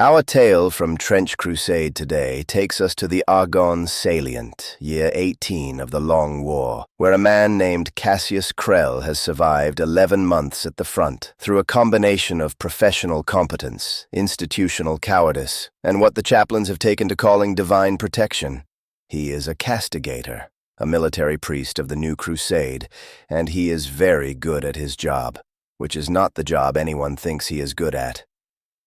Our tale from Trench Crusade today takes us to the Argonne Salient, year 18 of the Long War, where a man named Cassius Krell has survived 11 months at the front through a combination of professional competence, institutional cowardice, and what the chaplains have taken to calling divine protection. He is a castigator, a military priest of the new crusade, and he is very good at his job, which is not the job anyone thinks he is good at.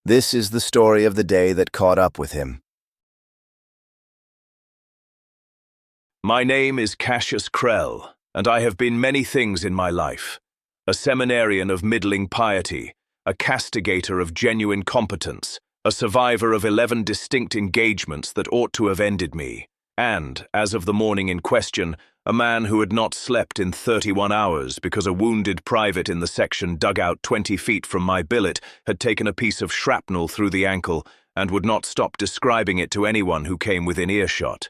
This is the story of the day that caught up with him. My name is Cassius Krell, and I have been many things in my life. A seminarian of middling piety, a castigator of genuine competence, a survivor of 11 distinct engagements that ought to have ended me, and, as of the morning in question, a man who had not slept in 31 hours because a wounded private in the section dug out 20 feet from my billet had taken a piece of shrapnel through the ankle and would not stop describing it to anyone who came within earshot.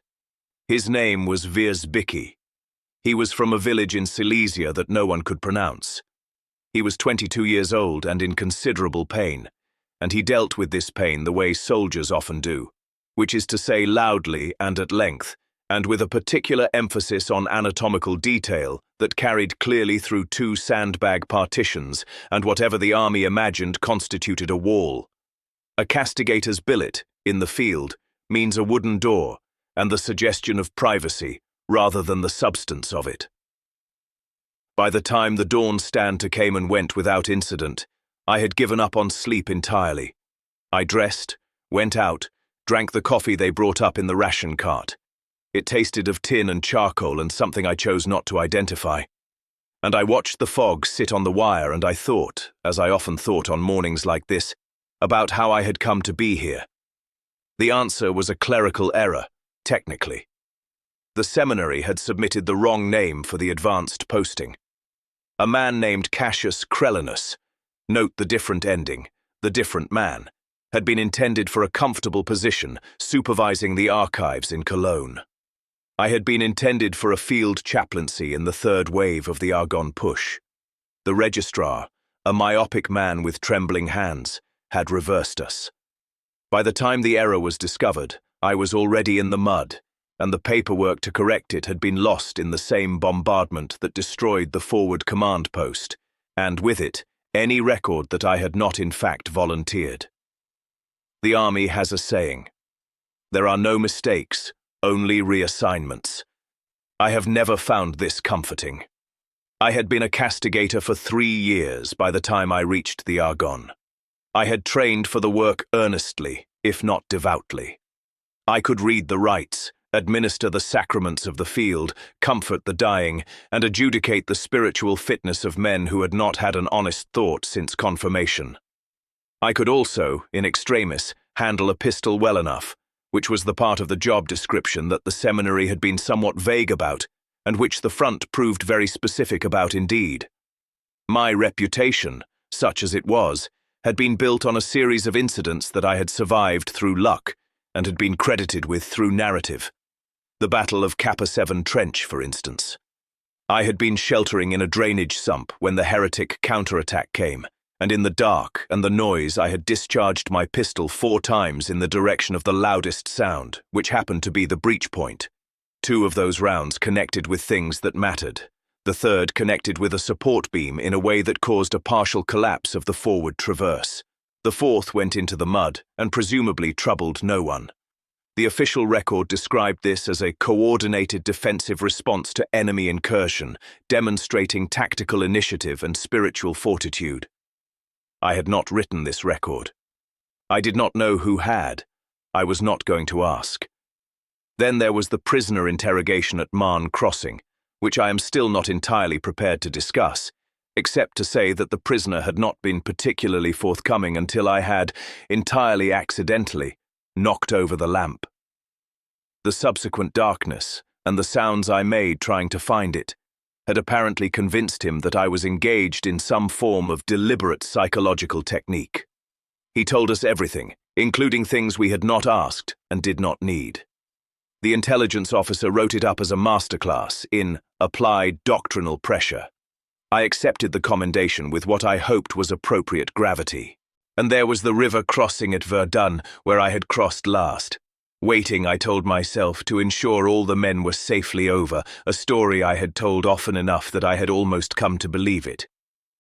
His name was Wierzbicki. He was from a village in Silesia that no one could pronounce. He was 22 years old and in considerable pain, and he dealt with this pain the way soldiers often do, which is to say loudly and at length, and with a particular emphasis on anatomical detail that carried clearly through 2 sandbag partitions and whatever the army imagined constituted a wall. A castigator's billet, in the field, means a wooden door and the suggestion of privacy rather than the substance of it. By the time the dawn stand came and went without incident, I had given up on sleep entirely. I dressed, went out, drank the coffee they brought up in the ration cart. It tasted of tin and charcoal and something I chose not to identify. And I watched the fog sit on the wire and I thought, as I often thought on mornings like this, about how I had come to be here. The answer was a clerical error, technically. The seminary had submitted the wrong name for the advanced posting. A man named Cassius Krellinus, note the different ending, the different man, had been intended for a comfortable position supervising the archives in Cologne. I had been intended for a field chaplaincy in the third wave of the Argonne push. The registrar, a myopic man with trembling hands, had reversed us. By the time the error was discovered, I was already in the mud, and the paperwork to correct it had been lost in the same bombardment that destroyed the forward command post, and with it, any record that I had not in fact volunteered. The army has a saying: there are no mistakes, only reassignments. I have never found this comforting. I had been a castigator for 3 years by the time I reached the Argonne. I had trained for the work earnestly, if not devoutly. I could read the rites, administer the sacraments of the field, comfort the dying, and adjudicate the spiritual fitness of men who had not had an honest thought since confirmation. I could also, in extremis, handle a pistol well enough, which was the part of the job description that the seminary had been somewhat vague about, and which the front proved very specific about indeed. My reputation, such as it was, had been built on a series of incidents that I had survived through luck, and had been credited with through narrative. The Battle of Kappa 7 Trench, for instance. I had been sheltering in a drainage sump when the heretic counterattack came, and in the dark and the noise I had discharged my pistol 4 times in the direction of the loudest sound, which happened to be the breach point. 2 of those rounds connected with things that mattered. The third connected with a support beam in a way that caused a partial collapse of the forward traverse. The 4th went into the mud and presumably troubled no one. The official record described this as a coordinated defensive response to enemy incursion, demonstrating tactical initiative and spiritual fortitude. I had not written this record. I did not know who had. I was not going to ask. Then there was the prisoner interrogation at Marne Crossing, which I am still not entirely prepared to discuss, except to say that the prisoner had not been particularly forthcoming until I had, entirely accidentally, knocked over the lamp. The subsequent darkness, and the sounds I made trying to find it, had apparently convinced him that I was engaged in some form of deliberate psychological technique. He told us everything, including things we had not asked and did not need. The intelligence officer wrote it up as a masterclass in applied doctrinal pressure. I accepted the commendation with what I hoped was appropriate gravity. And there was the river crossing at Verdun, where I had crossed last. Waiting, I told myself, to ensure all the men were safely over, a story I had told often enough that I had almost come to believe it.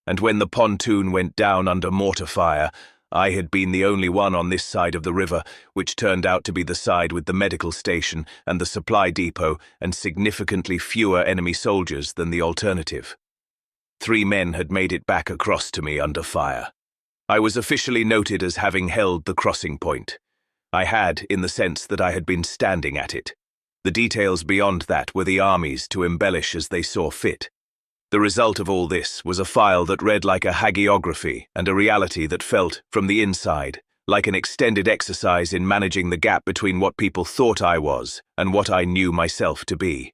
And when the pontoon went down under mortar fire, I had been the only one on this side of the river, which turned out to be the side with the medical station and the supply depot and significantly fewer enemy soldiers than the alternative. 3 men had made it back across to me under fire. I was officially noted as having held the crossing point. I had, in the sense that I had been standing at it. The details beyond that were the armies to embellish as they saw fit. The result of all this was a file that read like a hagiography and a reality that felt, from the inside, like an extended exercise in managing the gap between what people thought I was and what I knew myself to be.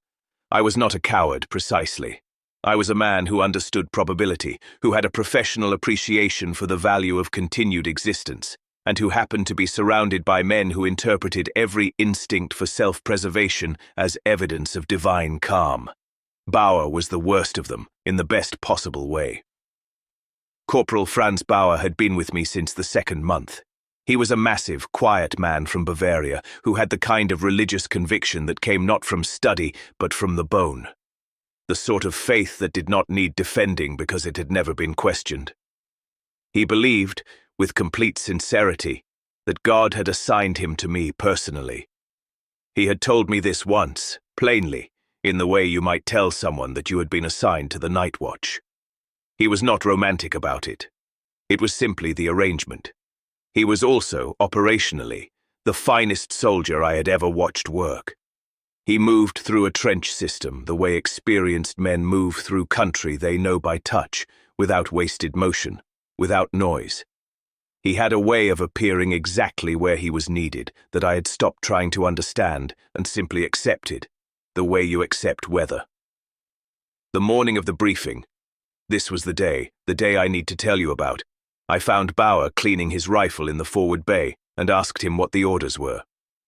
I was not a coward, precisely. I was a man who understood probability, who had a professional appreciation for the value of continued existence, and who happened to be surrounded by men who interpreted every instinct for self-preservation as evidence of divine calm. Bauer was the worst of them, in the best possible way. Corporal Franz Bauer had been with me since the 2nd month. He was a massive, quiet man from Bavaria who had the kind of religious conviction that came not from study but from the bone. The sort of faith that did not need defending because it had never been questioned. He believed, with complete sincerity, that God had assigned him to me personally. He had told me this once, plainly, in the way you might tell someone that you had been assigned to the night watch. He was not romantic about it. It was simply the arrangement. He was also, operationally, the finest soldier I had ever watched work. He moved through a trench system the way experienced men move through country they know by touch, without wasted motion, without noise. He had a way of appearing exactly where he was needed that I had stopped trying to understand and simply accepted, the way you accept weather. The morning of the briefing, this was the day I need to tell you about, I found Bauer cleaning his rifle in the forward bay and asked him what the orders were.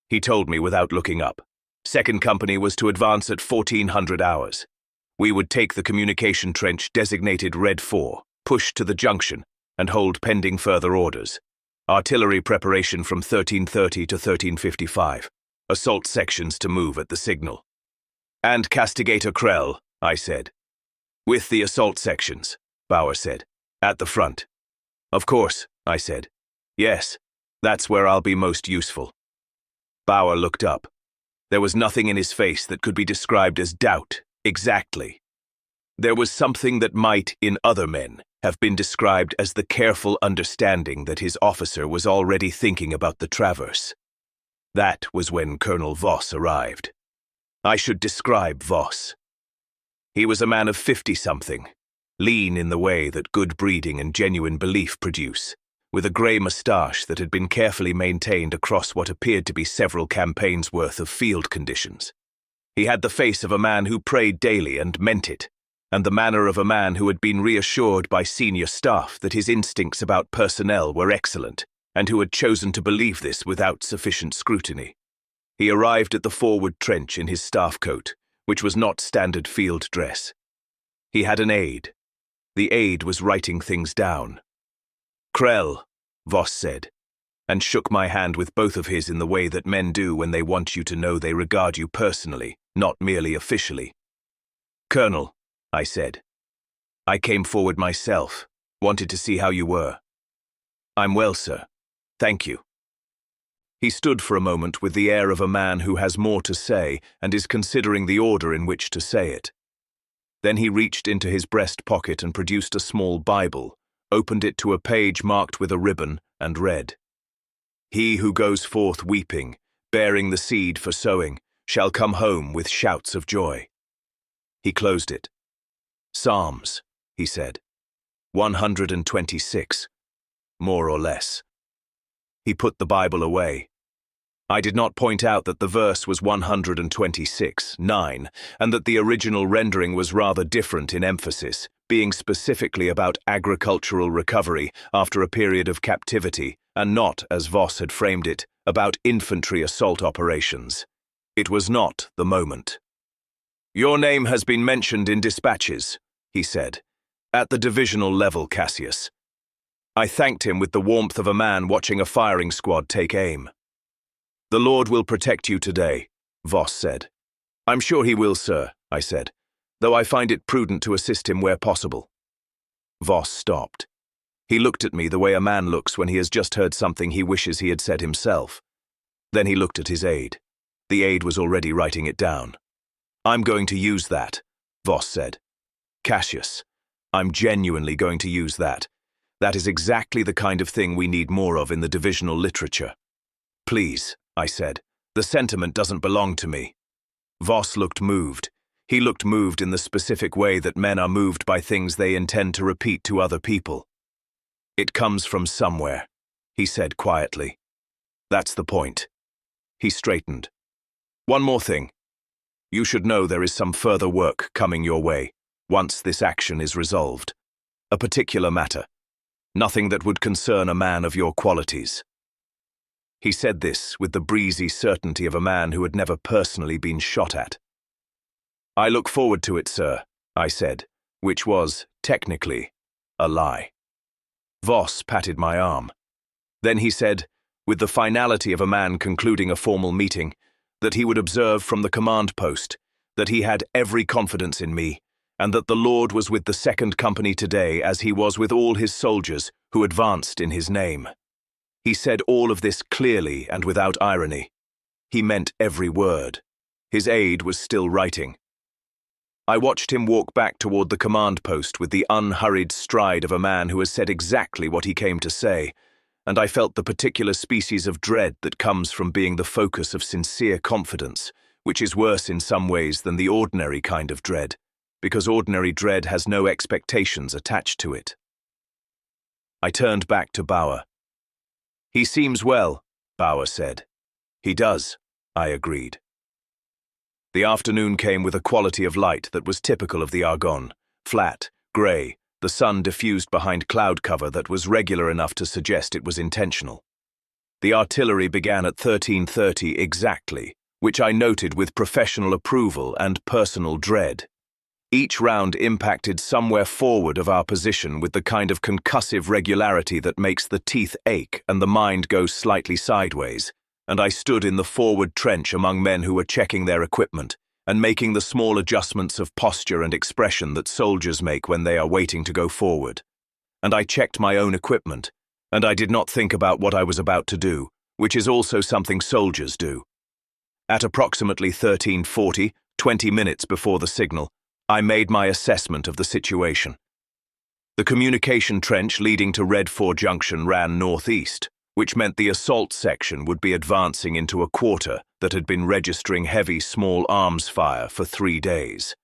He told me without looking up. 2nd Company was to advance at 1400 hours. We would take the communication trench designated Red 4, push to the junction, and hold pending further orders. Artillery preparation from 1330 to 1355. Assault sections to move at the signal. And Castigator Krell, I said. With the assault sections, Bauer said. At the front. Of course, I said. Yes, that's where I'll be most useful. Bauer looked up. There was nothing in his face that could be described as doubt, exactly. There was something that might, in other men, have been described as the careful understanding that his officer was already thinking about the traverse. That was when Colonel Voss arrived. I should describe Voss. He was a man of 50-something, lean in the way that good breeding and genuine belief produce, with a grey moustache that had been carefully maintained across what appeared to be several campaigns' worth of field conditions. He had the face of a man who prayed daily and meant it, and the manner of a man who had been reassured by senior staff that his instincts about personnel were excellent, and who had chosen to believe this without sufficient scrutiny. He arrived at the forward trench in his staff coat, which was not standard field dress. He had an aide. The aide was writing things down. "Krell," Voss said, and shook my hand with both of his in the way that men do when they want you to know they regard you personally, not merely officially. "Colonel," I said. "I came forward myself, wanted to see how you were." "I'm well, sir. Thank you." He stood for a moment with the air of a man who has more to say and is considering the order in which to say it. Then he reached into his breast pocket and produced a small Bible, opened it to a page marked with a ribbon, and read, "He who goes forth weeping, bearing the seed for sowing, shall come home with shouts of joy." He closed it. "Psalms," he said. 126, more or less. He put the Bible away. I did not point out that the verse was 126:9, and that the original rendering was rather different in emphasis, being specifically about agricultural recovery after a period of captivity, and not, as Voss had framed it, about infantry assault operations. It was not the moment. "Your name has been mentioned in dispatches," he said, "at the divisional level, Cassius." I thanked him with the warmth of a man watching a firing squad take aim. "The Lord will protect you today," Voss said. "I'm sure he will, sir," I said, "though I find it prudent to assist him where possible." Voss stopped. He looked at me the way a man looks when he has just heard something he wishes he had said himself. Then he looked at his aide. The aide was already writing it down. "I'm going to use that," Voss said. "Cassius, I'm genuinely going to use that. That is exactly the kind of thing we need more of in the divisional literature." "Please," I said, "the sentiment doesn't belong to me." Voss looked moved. He looked moved in the specific way that men are moved by things they intend to repeat to other people. "It comes from somewhere," he said quietly. "That's the point." He straightened. "One more thing. You should know there is some further work coming your way, once this action is resolved. A particular matter. Nothing that would concern a man of your qualities." He said this with the breezy certainty of a man who had never personally been shot at. "I look forward to it, sir," I said, which was, technically, a lie. Voss patted my arm. Then he said, with the finality of a man concluding a formal meeting, that he would observe from the command post, that he had every confidence in me, and that the Lord was with the 2nd Company today as he was with all his soldiers who advanced in his name. He said all of this clearly and without irony. He meant every word. His aide was still writing. I watched him walk back toward the command post with the unhurried stride of a man who has said exactly what he came to say, and I felt the particular species of dread that comes from being the focus of sincere confidence, which is worse in some ways than the ordinary kind of dread, because ordinary dread has no expectations attached to it. I turned back to Bauer. "He seems well," Bauer said. "He does," I agreed. The afternoon came with a quality of light that was typical of the Argonne, flat, grey, the sun diffused behind cloud cover that was regular enough to suggest it was intentional. The artillery began at 13:30 exactly, which I noted with professional approval and personal dread. Each round impacted somewhere forward of our position with the kind of concussive regularity that makes the teeth ache and the mind go slightly sideways, and I stood in the forward trench among men who were checking their equipment and making the small adjustments of posture and expression that soldiers make when they are waiting to go forward. And I checked my own equipment, and I did not think about what I was about to do, which is also something soldiers do. At approximately 13:40, 20 minutes before the signal, I made my assessment of the situation. The communication trench leading to Red 4 Junction ran northeast, which meant the assault section would be advancing into a quarter that had been registering heavy small arms fire for 3 days.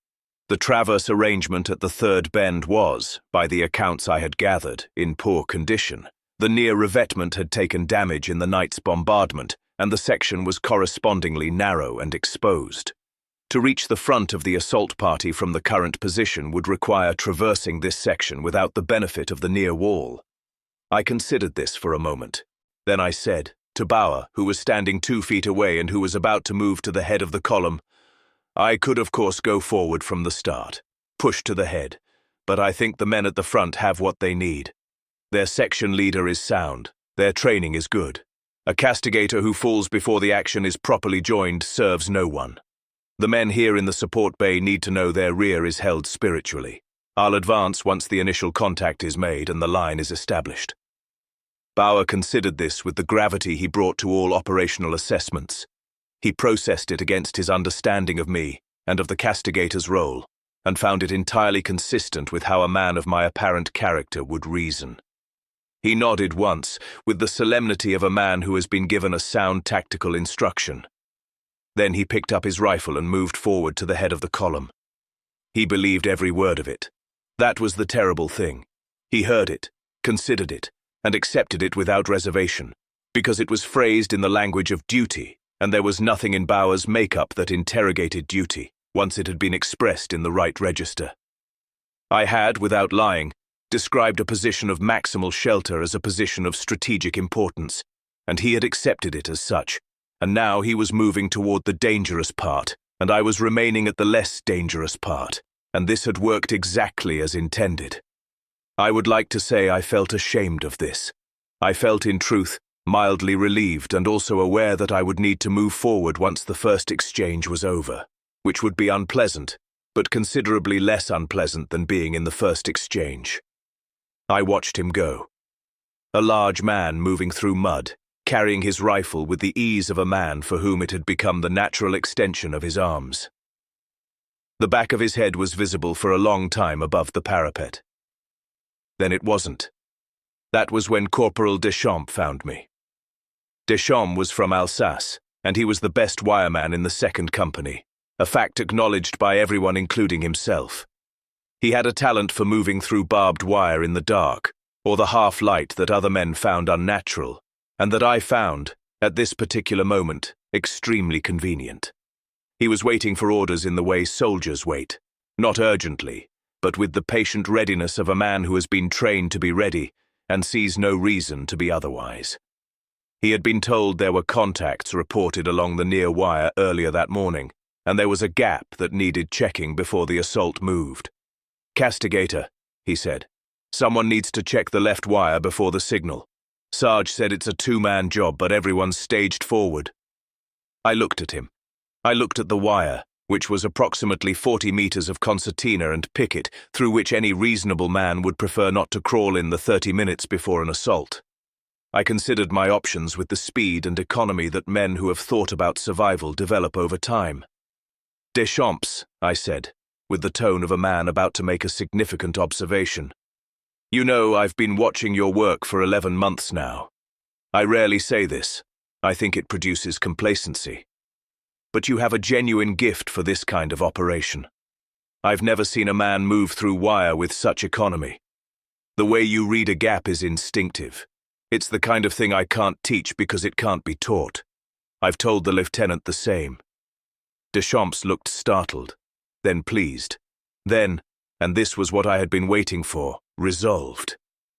The traverse arrangement at the third bend was, by the accounts I had gathered, in poor condition. The near revetment had taken damage in the night's bombardment, and the section was correspondingly narrow and exposed. To reach the front of the assault party from the current position would require traversing this section without the benefit of the near wall. I considered this for a moment. Then I said, to Bauer, who was standing 2 feet away and who was about to move to the head of the column, "I could of course go forward from the start, push to the head, but I think the men at the front have what they need. Their section leader is sound, their training is good. A castigator who falls before the action is properly joined serves no one. The men here in the support bay need to know their rear is held spiritually. I'll advance once the initial contact is made and the line is established." Bauer considered this with the gravity he brought to all operational assessments. He processed it against his understanding of me and of the castigator's role, and found it entirely consistent with how a man of my apparent character would reason. He nodded once, with the solemnity of a man who has been given a sound tactical instruction. Then he picked up his rifle and moved forward to the head of the column. He believed every word of it. That was the terrible thing. He heard it, considered it, and accepted it without reservation, because it was phrased in the language of duty, and there was nothing in Bauer's makeup that interrogated duty, once it had been expressed in the right register. I had, without lying, described a position of maximal shelter as a position of strategic importance, and he had accepted it as such, and now he was moving toward the dangerous part, and I was remaining at the less dangerous part, and this had worked exactly as intended. I would like to say I felt ashamed of this. I felt, in truth, mildly relieved and also aware that I would need to move forward once the first exchange was over, which would be unpleasant, but considerably less unpleasant than being in the first exchange. I watched him go. A large man moving through mud, carrying his rifle with the ease of a man for whom it had become the natural extension of his arms. The back of his head was visible for a long time above the parapet. Then it wasn't. That was when Corporal Deschamps found me. Deschamps was from Alsace, and he was the best wireman in the 2nd Company, a fact acknowledged by everyone including himself. He had a talent for moving through barbed wire in the dark, or the half-light that other men found unnatural, and that I found, at this particular moment, extremely convenient. He was waiting for orders in the way soldiers wait, not urgently, but with the patient readiness of a man who has been trained to be ready and sees no reason to be otherwise. He had been told there were contacts reported along the near wire earlier that morning, and there was a gap that needed checking before the assault moved. "Castigator," he said, "someone needs to check the left wire before the signal. Sarge said it's a 2-man job, but everyone's staged forward." I looked at him. I looked at the wire, which was approximately 40 meters of concertina and picket, through which any reasonable man would prefer not to crawl in the 30 minutes before an assault. I considered my options with the speed and economy that men who have thought about survival develop over time. "Deschamps," I said, with the tone of a man about to make a significant observation. "You know, I've been watching your work for 11 months now. I rarely say this. I think it produces complacency. But you have a genuine gift for this kind of operation. I've never seen a man move through wire with such economy. The way you read a gap is instinctive. It's the kind of thing I can't teach because it can't be taught. I've told the lieutenant the same." Deschamps looked startled, then pleased, then, and this was what I had been waiting for, resolved.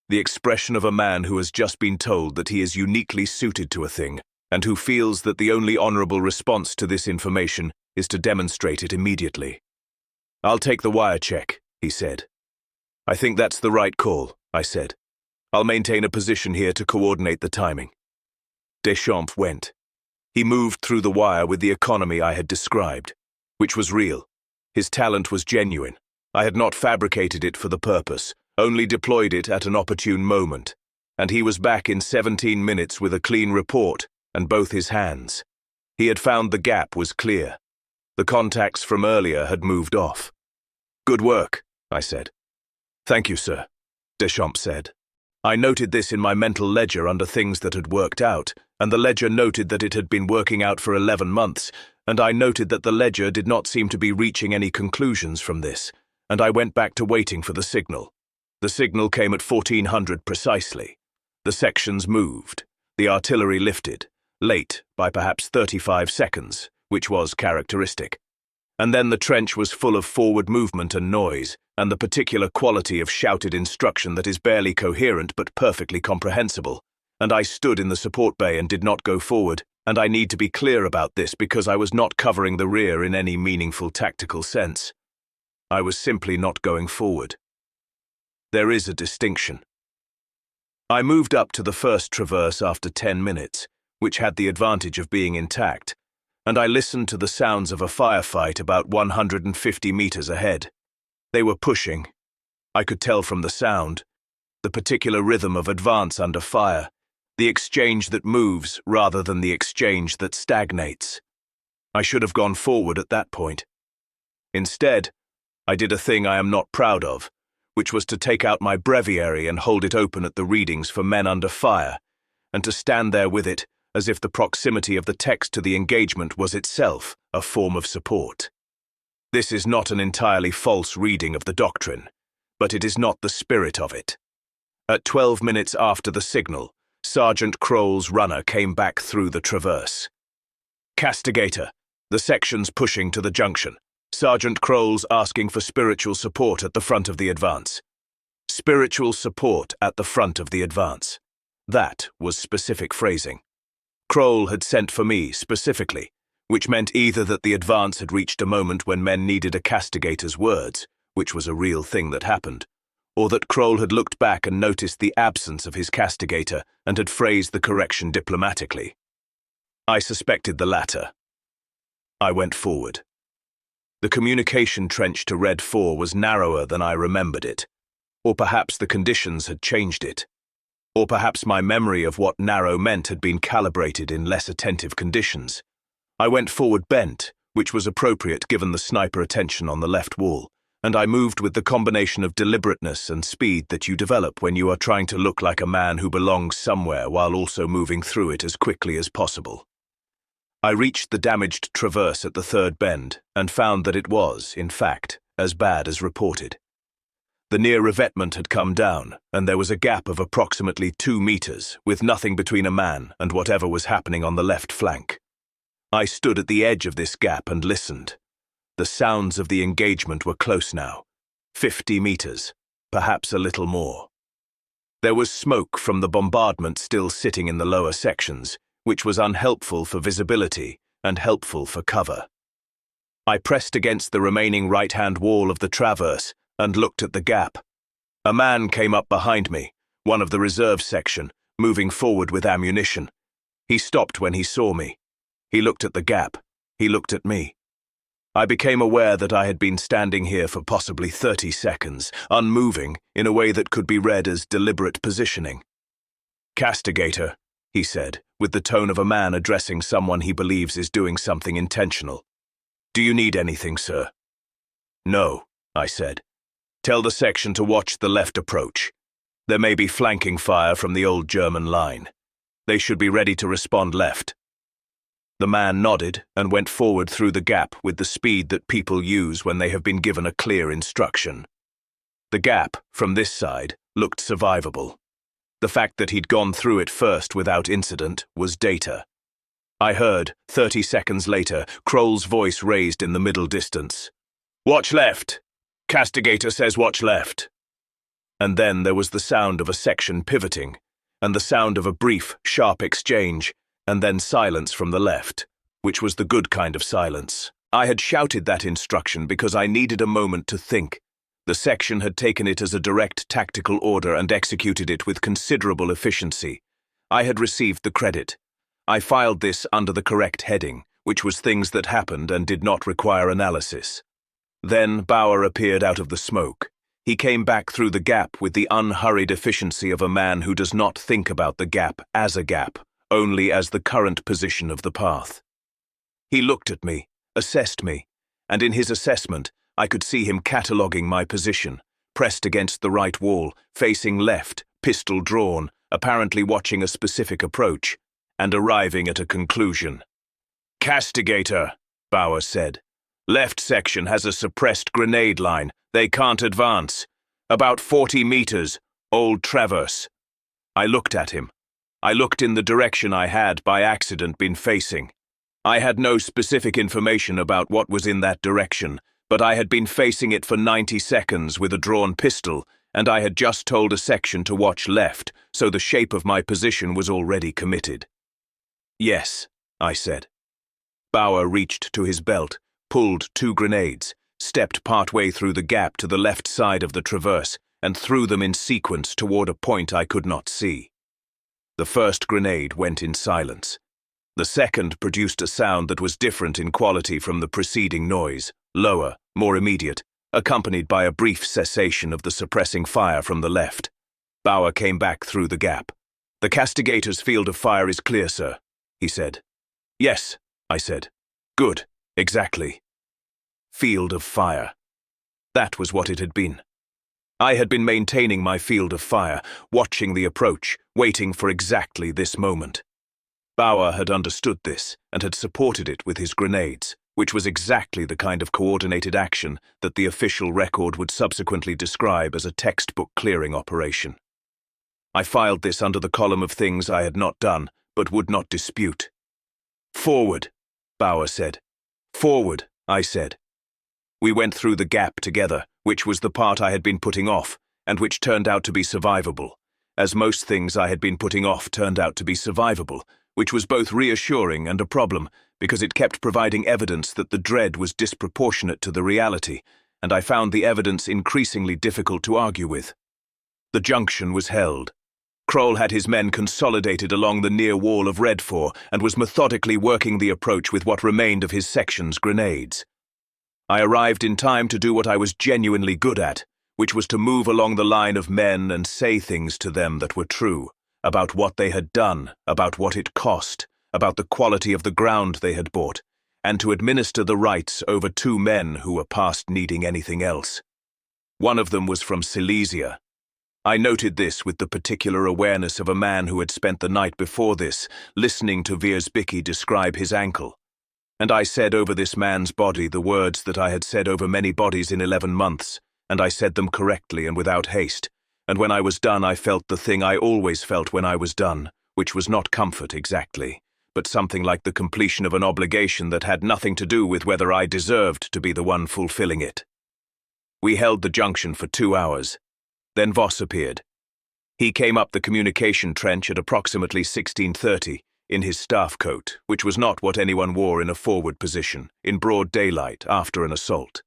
The expression of a man who has just been told that he is uniquely suited to a thing, and who feels that the only honorable response to this information is to demonstrate it immediately. "I'll take the wire check," he said. "I think that's the right call," I said. "I'll maintain a position here to coordinate the timing." Deschamps went. He moved through the wire with the economy I had described, which was real. His talent was genuine. I had not fabricated it for the purpose, only deployed it at an opportune moment, and he was back in 17 minutes with a clean report and both his hands. He had found the gap was clear. The contacts from earlier had moved off. "Good work," I said. "Thank you, sir," Deschamps said. I noted this in my mental ledger under things that had worked out, and the ledger noted that it had been working out for 11 months, and I noted that the ledger did not seem to be reaching any conclusions from this, and I went back to waiting for the signal. The signal came at 1400 precisely. The sections moved. The artillery lifted, late by perhaps 35 seconds, which was characteristic. And then the trench was full of forward movement and noise, and the particular quality of shouted instruction that is barely coherent but perfectly comprehensible. And I stood in the support bay and did not go forward, and I need to be clear about this because I was not covering the rear in any meaningful tactical sense. I was simply not going forward. There is a distinction. I moved up to the first traverse after 10 minutes, which had the advantage of being intact, and I listened to the sounds of a firefight about 150 meters ahead. They were pushing. I could tell from the sound, the particular rhythm of advance under fire, the exchange that moves rather than the exchange that stagnates. I should have gone forward at that point. Instead, I did a thing I am not proud of, which was to take out my breviary and hold it open at the readings for men under fire, and to stand there with it as if the proximity of the text to the engagement was itself a form of support. This is not an entirely false reading of the doctrine, but it is not the spirit of it. At 12 minutes after the signal, Sergeant Kroll's runner came back through the traverse. "Castigator, the section's pushing to the junction. Sergeant Kroll's asking for spiritual support at the front of the advance." Spiritual support at the front of the advance. That was specific phrasing. Kroll had sent for me specifically, which meant either that the advance had reached a moment when men needed a castigator's words, which was a real thing that happened, or that Krell had looked back and noticed the absence of his castigator and had phrased the correction diplomatically. I suspected the latter. I went forward. The communication trench to Red 4 was narrower than I remembered it, or perhaps the conditions had changed it, or perhaps my memory of what narrow meant had been calibrated in less attentive conditions. I went forward bent, which was appropriate given the sniper attention on the left wall, and I moved with the combination of deliberateness and speed that you develop when you are trying to look like a man who belongs somewhere while also moving through it as quickly as possible. I reached the damaged traverse at the third bend and found that it was, in fact, as bad as reported. The near revetment had come down, and there was a gap of approximately 2 meters, with nothing between a man and whatever was happening on the left flank. I stood at the edge of this gap and listened. The sounds of the engagement were close now, 50 meters, perhaps a little more. There was smoke from the bombardment still sitting in the lower sections, which was unhelpful for visibility and helpful for cover. I pressed against the remaining right-hand wall of the traverse and looked at the gap. A man came up behind me, one of the reserve section, moving forward with ammunition. He stopped when he saw me. He looked at the gap. He looked at me. I became aware that I had been standing here for possibly 30 seconds, unmoving in a way that could be read as deliberate positioning. "Castigator," he said, with the tone of a man addressing someone he believes is doing something intentional. "Do you need anything, sir?" "No," I said. "Tell the section to watch the left approach. There may be flanking fire from the old German line. They should be ready to respond left." The man nodded and went forward through the gap with the speed that people use when they have been given a clear instruction. The gap, from this side, looked survivable. The fact that he'd gone through it first without incident was data. I heard, 30 seconds later, Krell's voice raised in the middle distance. "Watch left! Castigator says watch left!" And then there was the sound of a section pivoting, and the sound of a brief, sharp exchange, and then silence from the left, which was the good kind of silence. I had shouted that instruction because I needed a moment to think. The section had taken it as a direct tactical order and executed it with considerable efficiency. I had received the credit. I filed this under the correct heading, which was things that happened and did not require analysis. Then Bauer appeared out of the smoke. He came back through the gap with the unhurried efficiency of a man who does not think about the gap as a gap, only as the current position of the path. He looked at me, assessed me, and in his assessment, I could see him cataloguing my position, pressed against the right wall, facing left, pistol drawn, apparently watching a specific approach, and arriving at a conclusion. "Castigator," Bauer said. "Left section has a suppressed grenade line. They can't advance. About 40 meters, old traverse." I looked at him. I looked in the direction I had, by accident, been facing. I had no specific information about what was in that direction, but I had been facing it for 90 seconds with a drawn pistol, and I had just told a section to watch left, so the shape of my position was already committed. "Yes," I said. Bauer reached to his belt, pulled 2 grenades, stepped partway through the gap to the left side of the traverse, and threw them in sequence toward a point I could not see. The first grenade went in silence. The second produced a sound that was different in quality from the preceding noise, lower, more immediate, accompanied by a brief cessation of the suppressing fire from the left. Bauer came back through the gap. "The Castigator's field of fire is clear, sir," he said. "Yes," I said. "Good, exactly." Field of fire. That was what it had been. I had been maintaining my field of fire, watching the approach, waiting for exactly this moment. Bauer had understood this and had supported it with his grenades, which was exactly the kind of coordinated action that the official record would subsequently describe as a textbook clearing operation. I filed this under the column of things I had not done, but would not dispute. "Forward," Bauer said. "Forward," I said. We went through the gap together, which was the part I had been putting off, and which turned out to be survivable, as most things I had been putting off turned out to be survivable, which was both reassuring and a problem, because it kept providing evidence that the dread was disproportionate to the reality, and I found the evidence increasingly difficult to argue with. The junction was held. Krell had his men consolidated along the near wall of Redford and was methodically working the approach with what remained of his section's grenades. I arrived in time to do what I was genuinely good at, which was to move along the line of men and say things to them that were true, about what they had done, about what it cost, about the quality of the ground they had bought, and to administer the rites over 2 men who were past needing anything else. One of them was from Silesia. I noted this with the particular awareness of a man who had spent the night before this listening to Wierzbicki describe his ankle. And I said over this man's body the words that I had said over many bodies in 11 months, and I said them correctly and without haste, and when I was done I felt the thing I always felt when I was done, which was not comfort exactly, but something like the completion of an obligation that had nothing to do with whether I deserved to be the one fulfilling it. We held the junction for 2 hours. Then Voss appeared. He came up the communication trench at approximately 16:30 in his staff coat, which was not what anyone wore in a forward position, in broad daylight after an assault.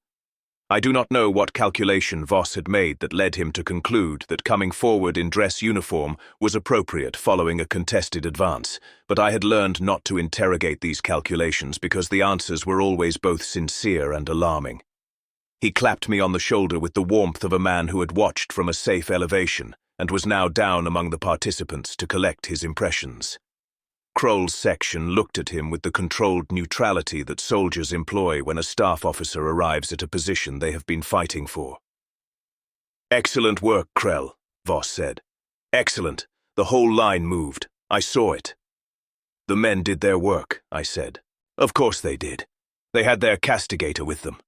I do not know what calculation Voss had made that led him to conclude that coming forward in dress uniform was appropriate following a contested advance, but I had learned not to interrogate these calculations because the answers were always both sincere and alarming. He clapped me on the shoulder with the warmth of a man who had watched from a safe elevation and was now down among the participants to collect his impressions. Krell's section looked at him with the controlled neutrality that soldiers employ when a staff officer arrives at a position they have been fighting for. "Excellent work, Krell," Voss said. "Excellent. The whole line moved. I saw it." "The men did their work," I said. "Of course they did. They had their castigator with them."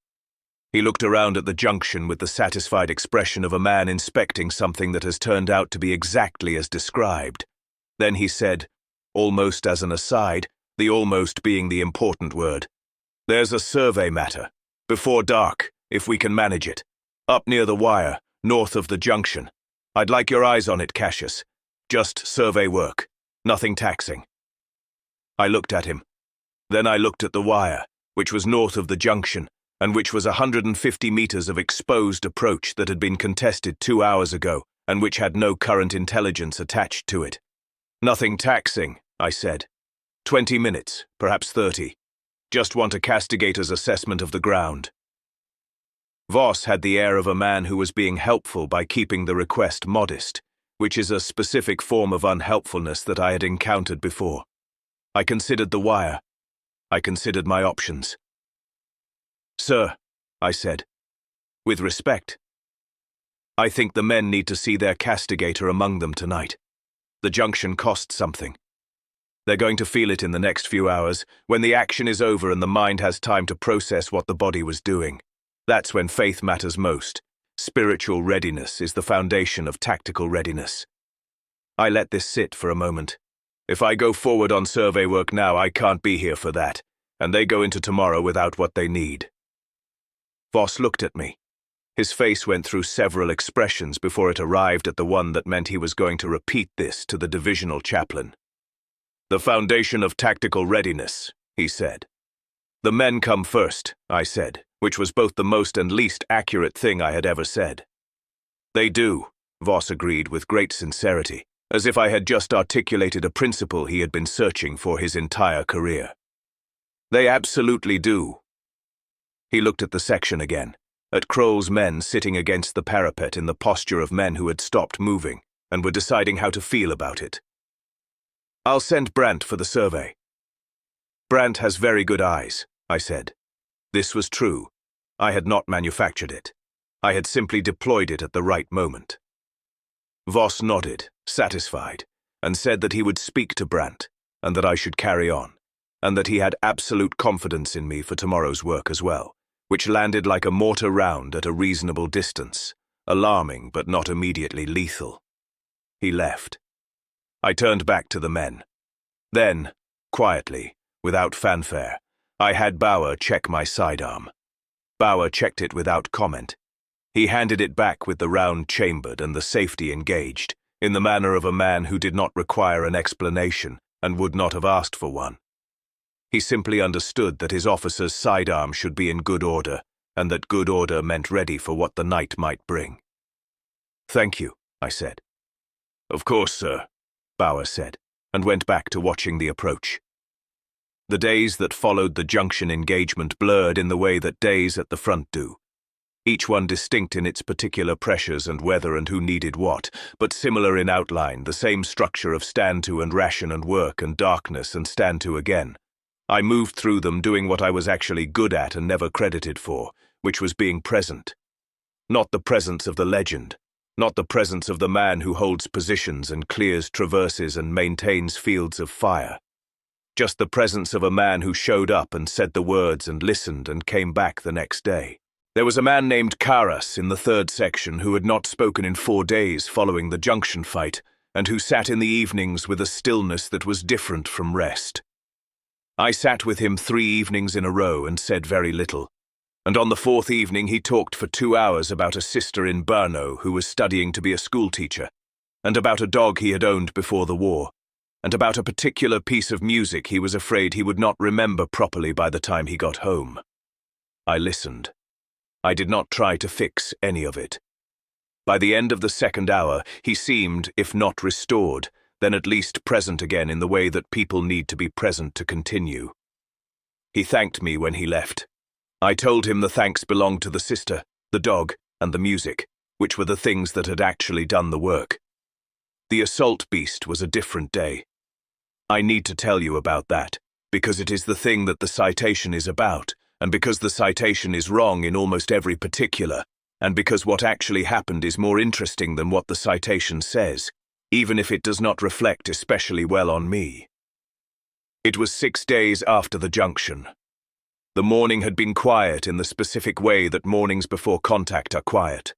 He looked around at the junction with the satisfied expression of a man inspecting something that has turned out to be exactly as described. Then he said, almost as an aside, the almost being the important word, "There's a survey matter. Before dark, if we can manage it. Up near the wire, north of the junction. I'd like your eyes on it, Cassius. Just survey work. Nothing taxing." I looked at him. Then I looked at the wire, which was north of the junction, and which was 150 meters of exposed approach that had been contested 2 hours ago, and which had no current intelligence attached to it. "Nothing taxing," I said. 20 minutes, perhaps 30. Just want a castigator's assessment of the ground. Voss had the air of a man who was being helpful by keeping the request modest, which is a specific form of unhelpfulness that I had encountered before. I considered the wire. I considered my options. "Sir," I said, "with respect, I think the men need to see their castigator among them tonight. The junction costs something. They're going to feel it in the next few hours, when the action is over and the mind has time to process what the body was doing. That's when faith matters most. Spiritual readiness is the foundation of tactical readiness." I let this sit for a moment. If I go forward on survey work now, I can't be here for that, and they go into tomorrow without what they need. Voss looked at me. His face went through several expressions before it arrived at the one that meant he was going to repeat this to the divisional chaplain. "The foundation of tactical readiness," he said. "The men come first," I said, which was both the most and least accurate thing I had ever said. "They do," Voss agreed with great sincerity, as if I had just articulated a principle he had been searching for his entire career. "They absolutely do." He looked at the section again, at Krell's men sitting against the parapet in the posture of men who had stopped moving and were deciding how to feel about it. "I'll send Brandt for the survey." "Brandt has very good eyes," I said. This was true. I had not manufactured it. I had simply deployed it at the right moment. Voss nodded, satisfied, and said that he would speak to Brandt, and that I should carry on, and that he had absolute confidence in me for tomorrow's work as well, which landed like a mortar round at a reasonable distance, alarming but not immediately lethal. He left. I turned back to the men. Then, quietly, without fanfare, I had Bauer check my sidearm. Bauer checked it without comment. He handed it back with the round chambered and the safety engaged, in the manner of a man who did not require an explanation and would not have asked for one. He simply understood that his officer's sidearm should be in good order, and that good order meant ready for what the night might bring. "Thank you," I said. Of course, sir, Bauer said, and went back to watching the approach. The days that followed the junction engagement blurred in the way that days at the front do. Each one distinct in its particular pressures and weather and who needed what, but similar in outline, the same structure of stand to and ration and work and darkness and stand to again. I moved through them doing what I was actually good at and never credited for, which was being present. Not the presence of the legend, not the presence of the man who holds positions and clears traverses and maintains fields of fire. Just the presence of a man who showed up and said the words and listened and came back the next day. There was a man named Karas in the 3rd section who had not spoken in 4 days following the junction fight, and who sat in the evenings with a stillness that was different from rest. I sat with him 3 evenings in a row and said very little, and on the 4th evening he talked for 2 hours about a sister in Brno who was studying to be a schoolteacher, and about a dog he had owned before the war, and about a particular piece of music he was afraid he would not remember properly by the time he got home. I listened. I did not try to fix any of it. By the end of the 2nd hour, he seemed, if not restored, then at least present again in the way that people need to be present to continue. He thanked me when he left. I told him the thanks belonged to the sister, the dog, and the music, which were the things that had actually done the work. The assault beast was a different day. I need to tell you about that, because it is the thing that the citation is about, and because the citation is wrong in almost every particular, and because what actually happened is more interesting than what the citation says, even if it does not reflect especially well on me. It was 6 days after the junction. The morning had been quiet in the specific way that mornings before contact are quiet.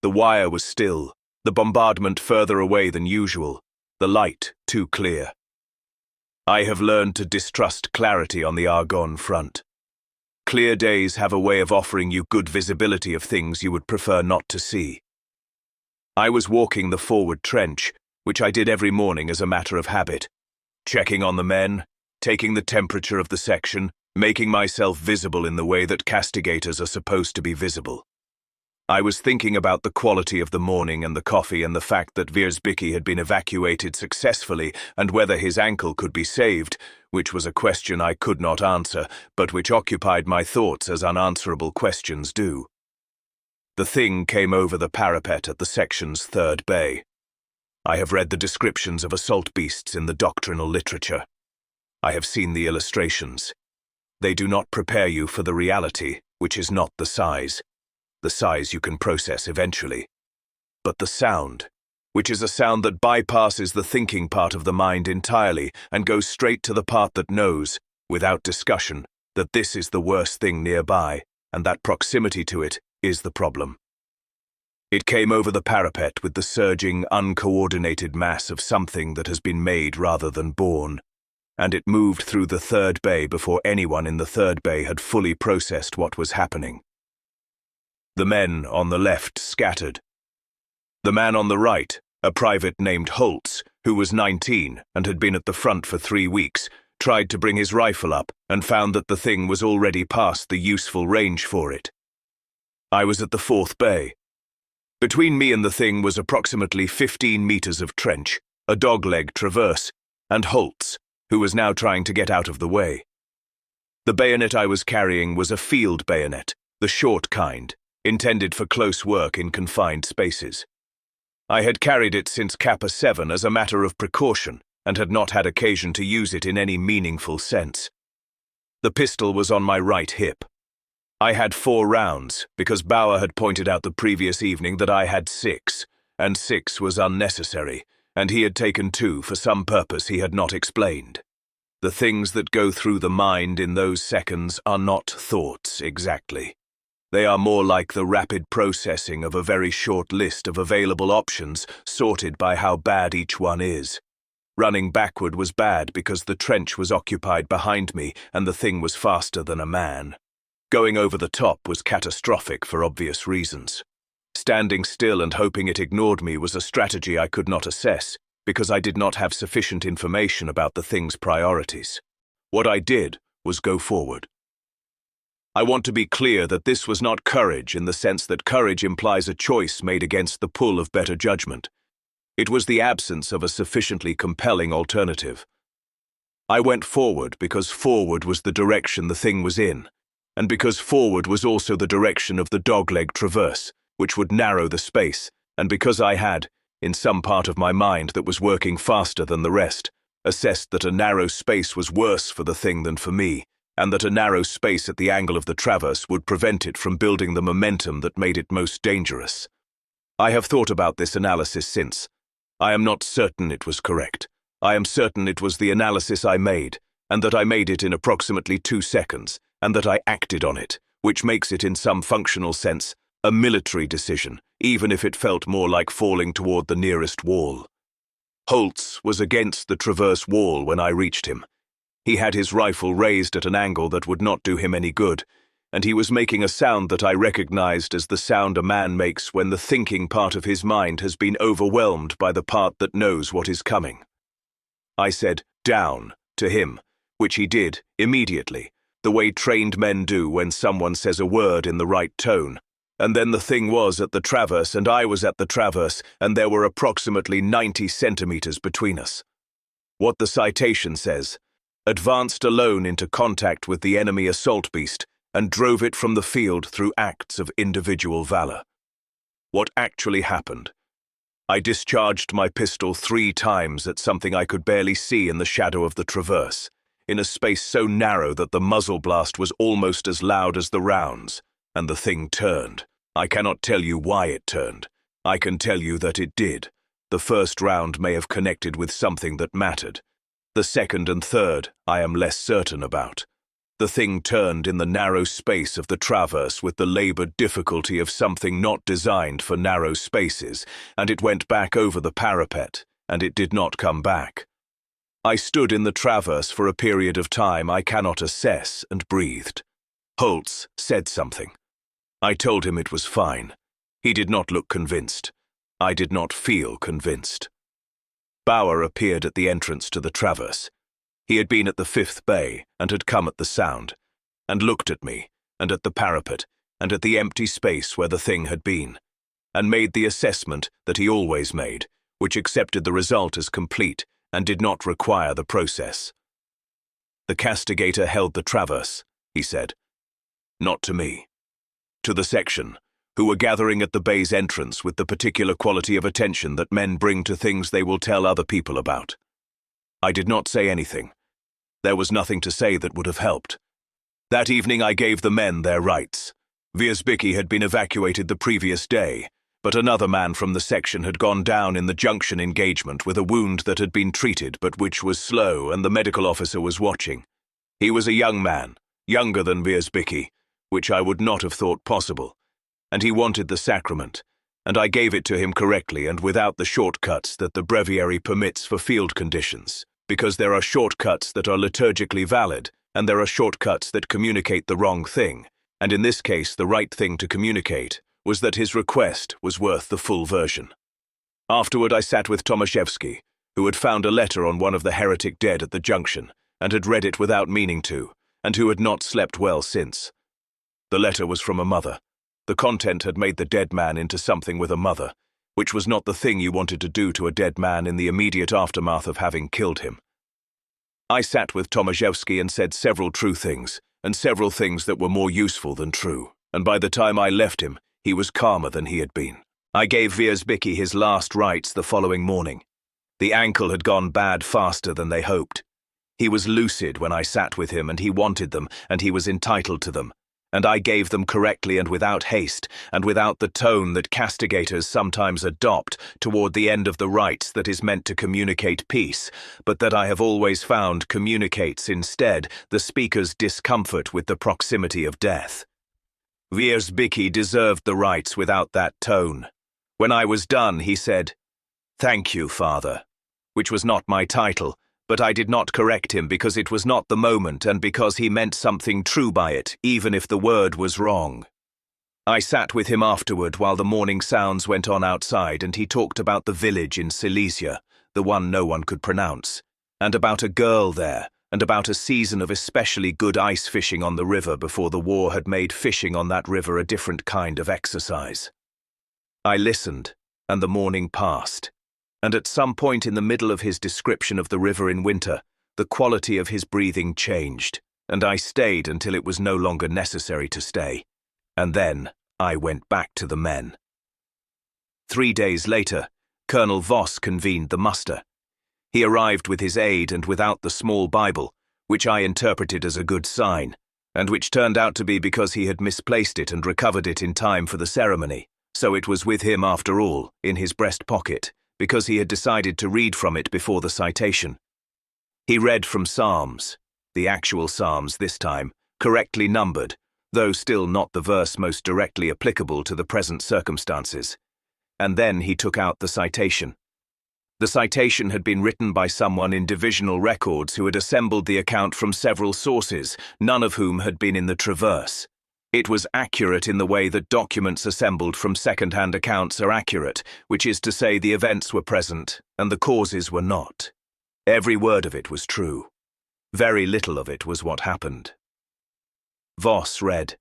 The wire was still, the bombardment further away than usual, the light too clear. I have learned to distrust clarity on the Argonne front. Clear days have a way of offering you good visibility of things you would prefer not to see. I was walking the forward trench, which I did every morning as a matter of habit, checking on the men, taking the temperature of the section, making myself visible in the way that castigators are supposed to be visible. I was thinking about the quality of the morning and the coffee and the fact that Wierzbicki had been evacuated successfully and whether his ankle could be saved, which was a question I could not answer, but which occupied my thoughts as unanswerable questions do. The thing came over the parapet at the section's 3rd bay. I have read the descriptions of assault beasts in the doctrinal literature. I have seen the illustrations. They do not prepare you for the reality, which is not the size. The size you can process eventually, but the sound, which is a sound that bypasses the thinking part of the mind entirely and goes straight to the part that knows, without discussion, that this is the worst thing nearby, and that proximity to it is the problem. It came over the parapet with the surging, uncoordinated mass of something that has been made rather than born, and it moved through the 3rd bay before anyone in the 3rd bay had fully processed what was happening. The men on the left scattered. The man on the right, a private named Holtz, who was 19 and had been at the front for 3 weeks, tried to bring his rifle up and found that the thing was already past the useful range for it. I was at the 4th bay. Between me and the thing was approximately 15 meters of trench, a dogleg traverse, and Holtz, who was now trying to get out of the way. The bayonet I was carrying was a field bayonet, the short kind, intended for close work in confined spaces. I had carried it since Kappa 7 as a matter of precaution and had not had occasion to use it in any meaningful sense. The pistol was on my right hip. I had 4 rounds because Bauer had pointed out the previous evening that I had 6, and 6 was unnecessary, and he had taken 2 for some purpose he had not explained. The things that go through the mind in those seconds are not thoughts exactly. They are more like the rapid processing of a very short list of available options sorted by how bad each one is. Running backward was bad because the trench was occupied behind me and the thing was faster than a man. Going over the top was catastrophic for obvious reasons. Standing still and hoping it ignored me was a strategy I could not assess because I did not have sufficient information about the thing's priorities. What I did was go forward. I want to be clear that this was not courage in the sense that courage implies a choice made against the pull of better judgment. It was the absence of a sufficiently compelling alternative. I went forward because forward was the direction the thing was in, and because forward was also the direction of the dogleg traverse, which would narrow the space, and because I had, in some part of my mind that was working faster than the rest, assessed that a narrow space was worse for the thing than for me, and that a narrow space at the angle of the traverse would prevent it from building the momentum that made it most dangerous. I have thought about this analysis since. I am not certain it was correct. I am certain it was the analysis I made, and that I made it in approximately 2 seconds, and that I acted on it, which makes it in some functional sense a military decision, even if it felt more like falling toward the nearest wall. Holtz was against the traverse wall when I reached him. He had his rifle raised at an angle that would not do him any good, and he was making a sound that I recognized as the sound a man makes when the thinking part of his mind has been overwhelmed by the part that knows what is coming. I said, "Down," to him, which he did, immediately, the way trained men do when someone says a word in the right tone. And then the thing was at the traverse, and I was at the traverse, and there were approximately 90 centimeters between us. What the citation says, advanced alone into contact with the enemy assault beast, and drove it from the field through acts of individual valor. What actually happened? I discharged my pistol 3 times at something I could barely see in the shadow of the traverse, in a space so narrow that the muzzle blast was almost as loud as the rounds, and the thing turned. I cannot tell you why it turned. I can tell you that it did. The first round may have connected with something that mattered. The second and third, I am less certain about. The thing turned in the narrow space of the traverse with the labored difficulty of something not designed for narrow spaces, and it went back over the parapet, and it did not come back. I stood in the traverse for a period of time I cannot assess and breathed. Holtz said something. I told him it was fine. He did not look convinced. I did not feel convinced. Bauer appeared at the entrance to the traverse. He had been at the 5th bay and had come at the sound, and looked at me, and at the parapet, and at the empty space where the thing had been, and made the assessment that he always made, which accepted the result as complete and did not require the process. The Castigator held the traverse, he said. Not to me. To the section, who were gathering at the bay's entrance with the particular quality of attention that men bring to things they will tell other people about. I did not say anything. There was nothing to say that would have helped. That evening I gave the men their rights. Wierzbicki had been evacuated the previous day, but another man from the section had gone down in the junction engagement with a wound that had been treated but which was slow, and the medical officer was watching. He was a young man, younger than Wierzbicki, which I would not have thought possible, and he wanted the sacrament, and I gave it to him correctly and without the shortcuts that the breviary permits for field conditions, because there are shortcuts that are liturgically valid, and there are shortcuts that communicate the wrong thing, and in this case the right thing to communicate was that his request was worth the full version. Afterward I sat with Tomaszewski, who had found a letter on one of the heretic dead at the junction, and had read it without meaning to, and who had not slept well since. The letter was from a mother. The content had made the dead man into something with a mother, which was not the thing you wanted to do to a dead man in the immediate aftermath of having killed him. I sat with Tomaszewski and said several true things, and several things that were more useful than true, and by the time I left him, he was calmer than he had been. I gave Wierzbicki his last rites the following morning. The ankle had gone bad faster than they hoped. He was lucid when I sat with him, and he wanted them, and he was entitled to them. And I gave them correctly and without haste, and without the tone that castigators sometimes adopt toward the end of the rites that is meant to communicate peace, but that I have always found communicates instead the speaker's discomfort with the proximity of death. Wierzbicki deserved the rites without that tone. When I was done, he said, "Thank you, Father," which was not my title, but I did not correct him because it was not the moment and because he meant something true by it, even if the word was wrong. I sat with him afterward while the morning sounds went on outside, and he talked about the village in Silesia, the one no one could pronounce, and about a girl there, and about a season of especially good ice fishing on the river before the war had made fishing on that river a different kind of exercise. I listened, and the morning passed, and at some point in the middle of his description of the river in winter, the quality of his breathing changed, and I stayed until it was no longer necessary to stay. And then I went back to the men. 3 days later, Colonel Voss convened the muster. He arrived with his aide and without the small Bible, which I interpreted as a good sign, and which turned out to be because he had misplaced it and recovered it in time for the ceremony. So it was with him after all, in his breast pocket, because he had decided to read from it before the citation. He read from Psalms, the actual Psalms this time, correctly numbered, though still not the verse most directly applicable to the present circumstances. And then he took out the citation. The citation had been written by someone in divisional records who had assembled the account from several sources, none of whom had been in the Traverse. It was accurate in the way that documents assembled from second-hand accounts are accurate, which is to say the events were present and the causes were not. Every word of it was true. Very little of it was what happened. Voss read.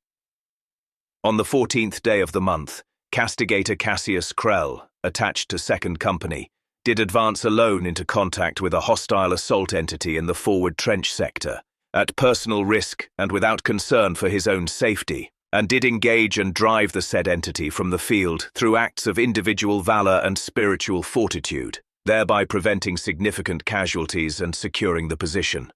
On the 14th day of the month, Castigator Cassius Krell, attached to 2nd Company, did advance alone into contact with a hostile assault entity in the forward trench sector, at personal risk and without concern for his own safety, and did engage and drive the said entity from the field through acts of individual valor and spiritual fortitude, thereby preventing significant casualties and securing the position.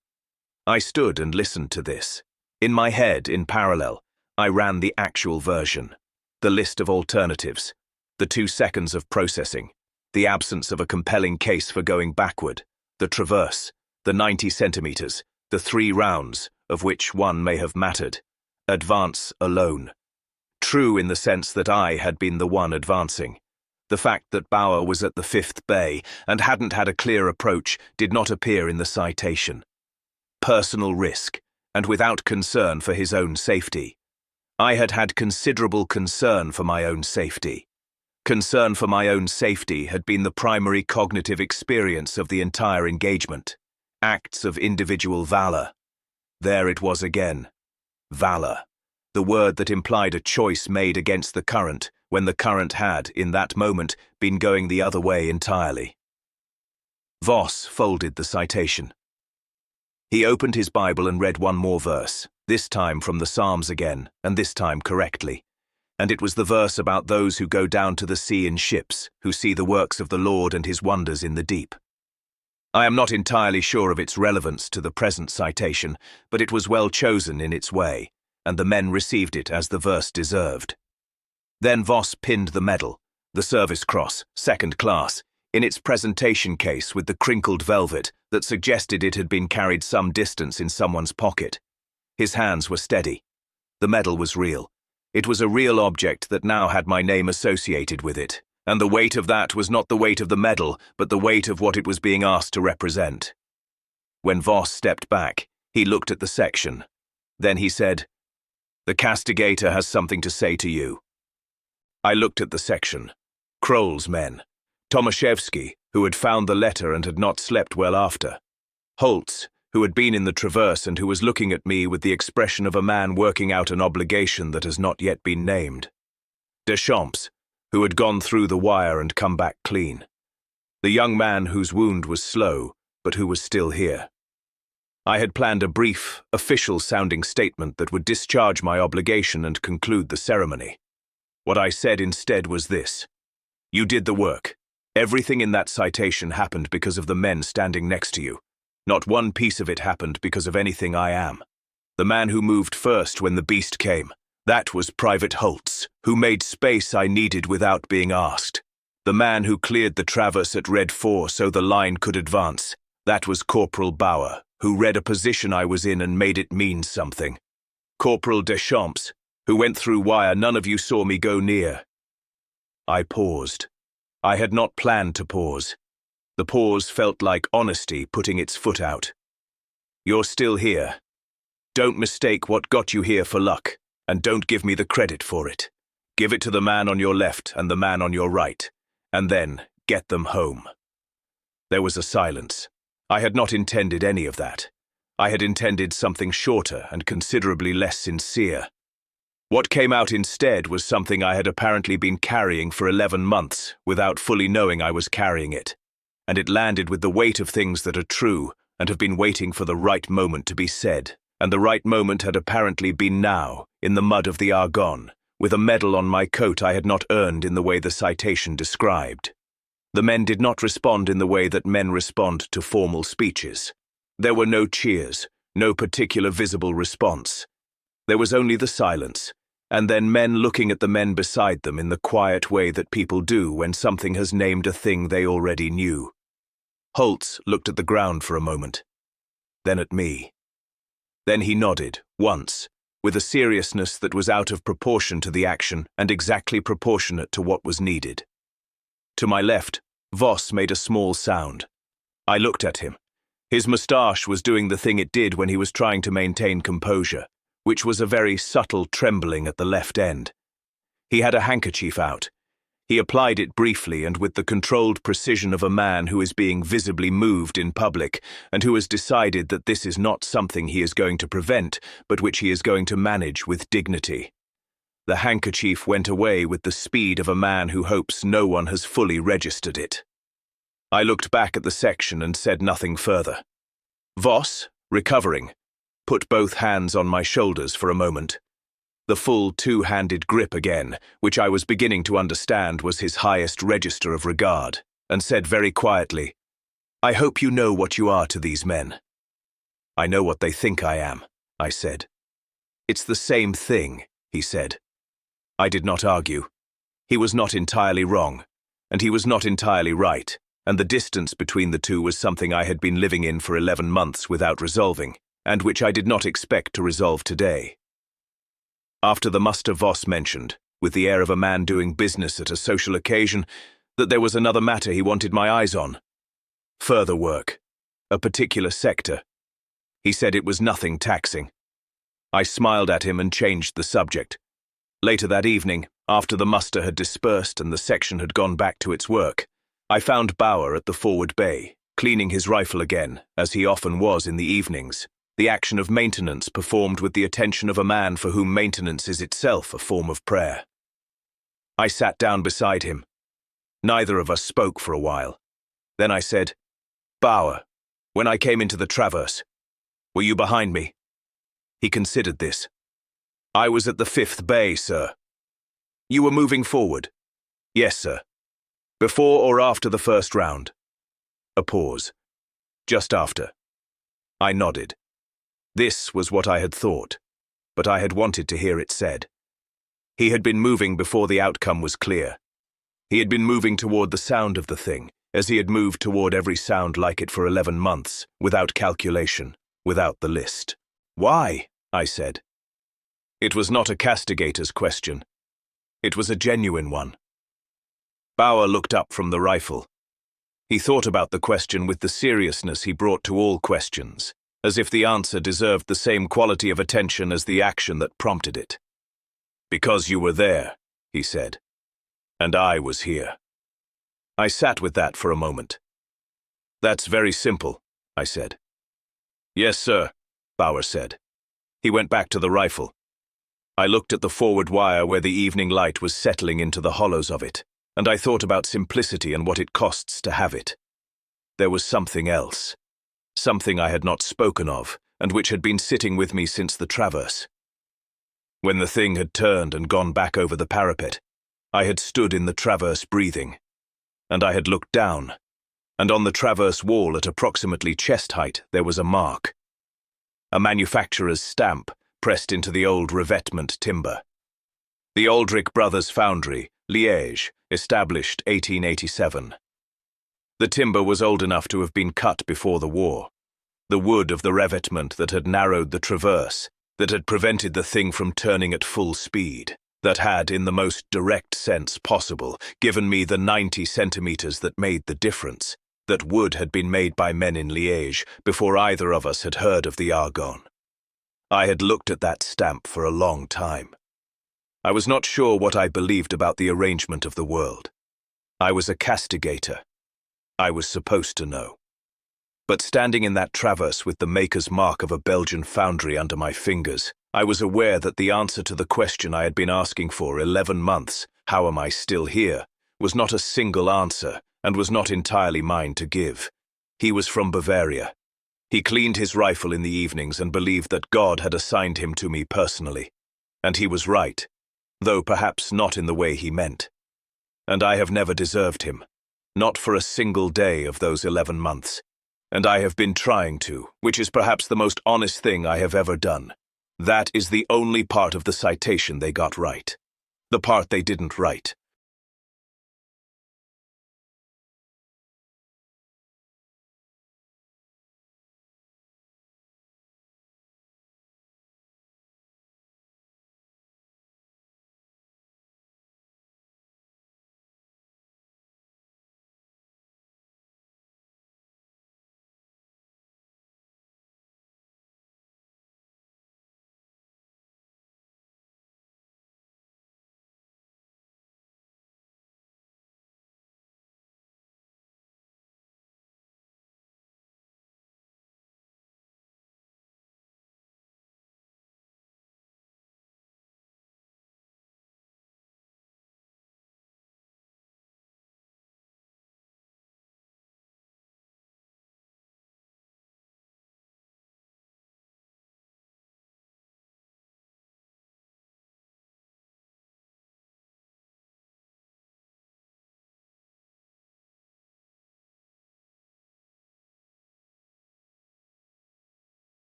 I stood and listened to this. In my head, in parallel, I ran the actual version, the list of alternatives, the 2 seconds of processing, the absence of a compelling case for going backward, the traverse, the 90 centimeters, the 3 rounds, of which 1 may have mattered, advance alone. True in the sense that I had been the one advancing. The fact that Bauer was at the 5th bay and hadn't had a clear approach did not appear in the citation. Personal risk, and without concern for his own safety. I had had considerable concern for my own safety. Concern for my own safety had been the primary cognitive experience of the entire engagement. Acts of individual valor. There it was again. Valor. The word that implied a choice made against the current, when the current had, in that moment, been going the other way entirely. Voss folded the citation. He opened his Bible and read one more verse, this time from the Psalms again, and this time correctly. And it was the verse about those who go down to the sea in ships, who see the works of the Lord and his wonders in the deep. I am not entirely sure of its relevance to the present citation, but it was well chosen in its way, and the men received it as the verse deserved. Then Voss pinned the medal, the Service Cross, 2nd class, in its presentation case with the crinkled velvet that suggested it had been carried some distance in someone's pocket. His hands were steady. The medal was real. It was a real object that now had my name associated with it, and the weight of that was not the weight of the medal, but the weight of what it was being asked to represent. When Voss stepped back, he looked at the section. Then he said, "The Castigator has something to say to you." I looked at the section. Kroll's men. Tomaszewski, who had found the letter and had not slept well after. Holtz, who had been in the Traverse and who was looking at me with the expression of a man working out an obligation that has not yet been named. Deschamps, who had gone through the wire and come back clean. The young man whose wound was slow, but who was still here. I had planned a brief, official-sounding statement that would discharge my obligation and conclude the ceremony. What I said instead was this: "You did the work. Everything in that citation happened because of the men standing next to you. Not one piece of it happened because of anything I am. The man who moved first when the beast came, that was Private Holtz, who made space I needed without being asked. The man who cleared the traverse at Red 4 so the line could advance, that was Corporal Bauer, who read a position I was in and made it mean something. Corporal Deschamps, who went through wire none of you saw me go near." I paused. I had not planned to pause. The pause felt like honesty putting its foot out. "You're still here. Don't mistake what got you here for luck, and don't give me the credit for it. Give it to the man on your left and the man on your right, and then get them home." There was a silence. I had not intended any of that. I had intended something shorter and considerably less sincere. What came out instead was something I had apparently been carrying for 11 months without fully knowing I was carrying it. and it landed with the weight of things that are true and have been waiting for the right moment to be said. And the right moment had apparently been now, in the mud of the Argonne, with a medal on my coat I had not earned in the way the citation described. The men did not respond in the way that men respond to formal speeches. There were no cheers, no particular visible response. There was only the silence, and then men looking at the men beside them in the quiet way that people do when something has named a thing they already knew. Holtz looked at the ground for a moment, then at me. Then he nodded, once, with a seriousness that was out of proportion to the action and exactly proportionate to what was needed. To my left, Voss made a small sound. I looked at him. His moustache was doing the thing it did when he was trying to maintain composure, which was a very subtle trembling at the left end. He had a handkerchief out. He applied it briefly and with the controlled precision of a man who is being visibly moved in public and who has decided that this is not something he is going to prevent, but which he is going to manage with dignity. The handkerchief went away with the speed of a man who hopes no one has fully registered it. I looked back at the section and said nothing further. Voss, recovering, put both hands on my shoulders for a moment. The full two-handed grip again, which I was beginning to understand was his highest register of regard, and said very quietly, "I hope you know what you are to these men." "I know what they think I am," I said. "It's the same thing," he said. I did not argue. He was not entirely wrong, and he was not entirely right, and the distance between the two was something I had been living in for 11 months without resolving, and which I did not expect to resolve today. After the muster, Voss mentioned, with the air of a man doing business at a social occasion, that there was another matter he wanted my eyes on. Further work. A particular sector. He said it was nothing taxing. I smiled at him and changed the subject. Later that evening, after the muster had dispersed and the section had gone back to its work, I found Bauer at the forward bay, cleaning his rifle again, as he often was in the evenings. The action of maintenance performed with the attention of a man for whom maintenance is itself a form of prayer. I sat down beside him. Neither of us spoke for a while. Then I said, "Bauer, when I came into the traverse, were you behind me?" He considered this. "I was at the 5th bay, sir." "You were moving forward?" "Yes, sir." "Before or after the first round?" A pause. "Just after." I nodded. This was what I had thought, but I had wanted to hear it said. He had been moving before the outcome was clear. He had been moving toward the sound of the thing, as he had moved toward every sound like it for 11 months, without calculation, without the list. "Why?" I said. It was not a castigator's question. It was a genuine one. Bauer looked up from the rifle. He thought about the question with the seriousness he brought to all questions, as if the answer deserved the same quality of attention as the action that prompted it. "Because you were there," he said. "And I was here." I sat with that for a moment. "That's very simple," I said. "Yes, sir," Bauer said. He went back to the rifle. I looked at the forward wire where the evening light was settling into the hollows of it, and I thought about simplicity and what it costs to have it. There was something else. Something I had not spoken of, and which had been sitting with me since the traverse. When the thing had turned and gone back over the parapet, I had stood in the traverse breathing, and I had looked down, and on the traverse wall at approximately chest height there was a mark. A manufacturer's stamp pressed into the old revetment timber. The Aldrich Brothers Foundry, Liège, established 1887. The timber was old enough to have been cut before the war. The wood of the revetment that had narrowed the traverse, that had prevented the thing from turning at full speed, that had, in the most direct sense possible, given me the 90 centimeters that made the difference, that wood had been made by men in Liège before either of us had heard of the Argonne. I had looked at that stamp for a long time. I was not sure what I believed about the arrangement of the world. I was a castigator. I was supposed to know. But standing in that traverse with the maker's mark of a Belgian foundry under my fingers, I was aware that the answer to the question I had been asking for 11 months, "How am I still here?" was not a single answer, and was not entirely mine to give. He was from Bavaria. He cleaned his rifle in the evenings and believed that God had assigned him to me personally. And he was right, though perhaps not in the way he meant. And I have never deserved him, not for a single day of those 11 months. And I have been trying to, which is perhaps the most honest thing I have ever done. That is the only part of the citation they got right. The part they didn't write